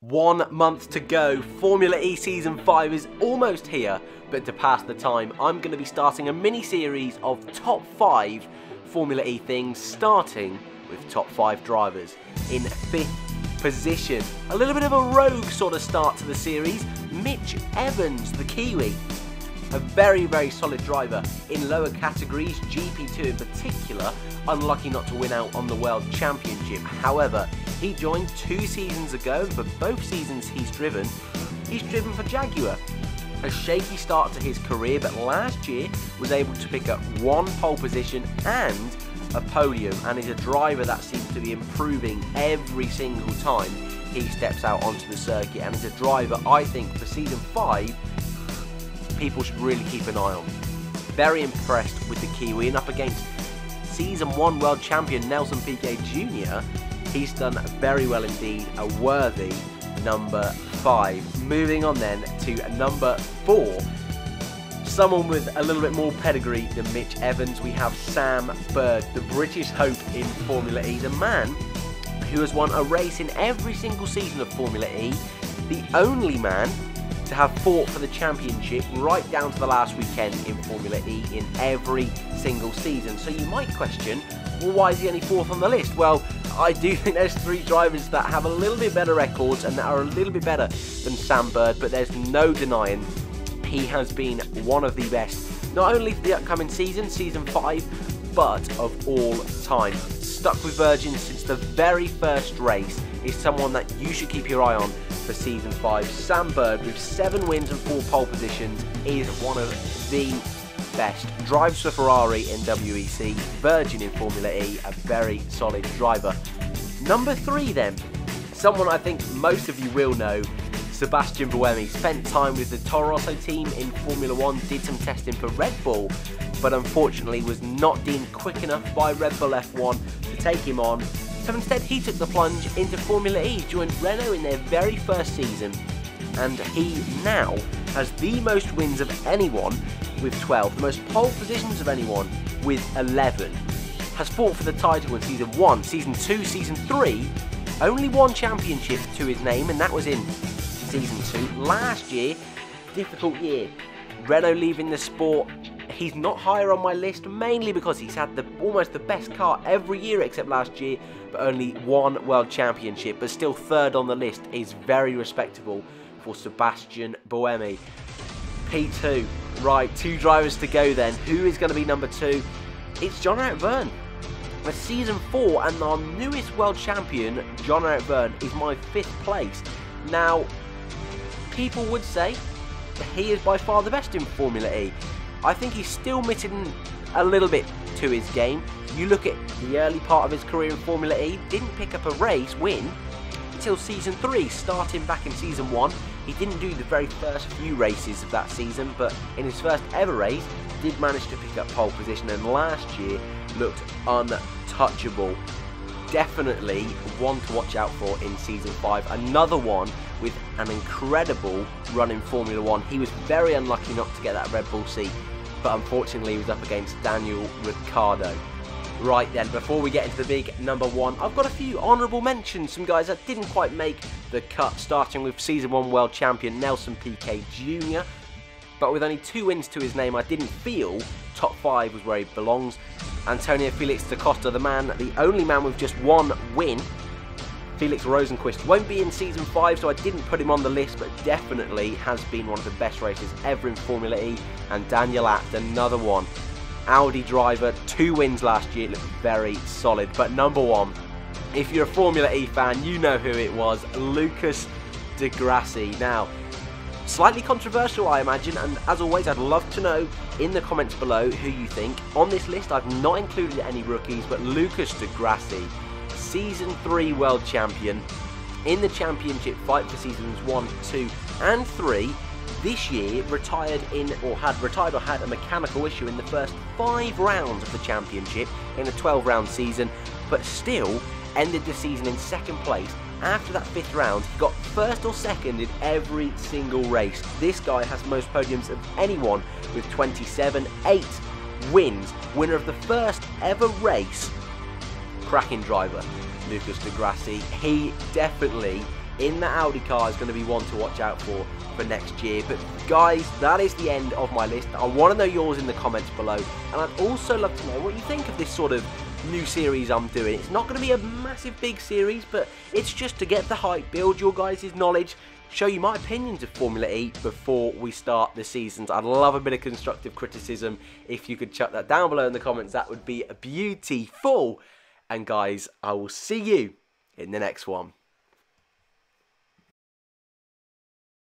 1 month to go. Formula E Season 5 is almost here, but to pass the time, I'm going to be starting a mini-series of top 5 Formula E things, starting with top 5 drivers. In 5th position, a little bit of a rogue sort of start to the series, Mitch Evans, the Kiwi. A very solid driver in lower categories, GP2 in particular, unlucky not to win out on the World Championship. However, he joined 2 seasons ago, and for both seasons he's driven for Jaguar. A shaky start to his career, but last year was able to pick up 1 pole position and a podium, and is a driver that seems to be improving every single time he steps out onto the circuit, and is a driver I think for Season 5 people should really keep an eye on. Very impressed with the Kiwi, and up against Season 1 World Champion Nelson Piquet Jr. he's done very well indeed, a worthy number 5. Moving on then to number 4, someone with a little bit more pedigree than Mitch Evans, we have Sam Bird, the British hope in Formula E, the man who has won a race in every single season of Formula E, the only man to have fought for the championship right down to the last weekend in Formula E in every single season. So you might question, well, why is he only 4th on the list? Well, I do think there's 3 drivers that have a little bit better records and that are a little bit better than Sam Bird, but there's no denying he has been one of the best, not only for the upcoming season, Season 5, but of all time. Stuck with Virgin since the very first race, is someone that you should keep your eye on for Season 5. Sam Bird, with 7 wins and 4 pole positions, is one of the best. Drives for Ferrari in WEC, Virgin in Formula E, a very solid driver. Number 3 then, someone I think most of you will know, Sebastian Buemi. Spent time with the Toro Rosso team in Formula 1, did some testing for Red Bull, but unfortunately was not deemed quick enough by Red Bull F1 to take him on. So instead he took the plunge into Formula E, joined Renault in their very first season, and he now has the most wins of anyone with 12, the most pole positions of anyone with 11. Has fought for the title in Season 1, Season 2, Season 3, only 1 championship to his name, and that was in Season 2. Last year, difficult year. Renault leaving the sport. He's not higher on my list, mainly because he's had almost the best car every year except last year, but only 1 World Championship, but still 3rd on the list is very respectable for Sebastian Buemi. P2, right, 2 drivers to go then. Who is going to be number 2? It's Jean-Eric Vergne. For Season 4, and our newest World Champion, Jean-Eric Vergne, is my 5th place. Now, people would say that he is by far the best in Formula E. I think he's still missing a little bit to his game. You look at the early part of his career in Formula E, didn't pick up a race win until Season 3, starting back in Season 1. He didn't do the very first few races of that season, but in his first ever race, did manage to pick up pole position, and last year looked untouchable. Definitely one to watch out for in Season 5. Another one with an incredible run in Formula 1. He was very unlucky not to get that Red Bull seat, but unfortunately he was up against Daniel Ricciardo. Right then, before we get into the big number 1, I've got a few honourable mentions, some guys that didn't quite make the cut, starting with Season 1 World Champion Nelson Piquet Jr. But with only 2 wins to his name, I didn't feel top 5 was where he belongs. Antonio Felix da Costa, the man, the only man with just 1 win. Felix Rosenqvist won't be in Season 5, so I didn't put him on the list, but definitely has been one of the best racers ever in Formula E. And Daniel Abt, another one. Audi driver, 2 wins last year, looked very solid. But number 1, if you're a Formula E fan, you know who it was, Lucas di Grassi. Now, slightly controversial, I imagine, and as always, I'd love to know in the comments below who you think. On this list, I've not included any rookies, but Lucas di Grassi, Season 3 World Champion, in the championship fight for Seasons 1, 2 and 3, this year retired had a mechanical issue in the first 5 rounds of the championship in a 12-round season, but still ended the season in 2nd place. After that 5th round, he got 1st or 2nd in every single race. This guy has most podiums of anyone with 27, 8 wins, winner of the first ever race. Cracking driver, Lucas di Grassi. He definitely in the Audi car is going to be one to watch out for next year. But guys, that is the end of my list. I want to know yours in the comments below, and I'd also love to know what you think of this sort of new series I'm doing. It's not going to be a massive big series, but it's just to get the hype, build your guys' knowledge, show you my opinions of Formula E before we start the seasons. I'd love a bit of constructive criticism. If you could chuck that down below in the comments, that would be beautiful. And guys, I will see you in the next one.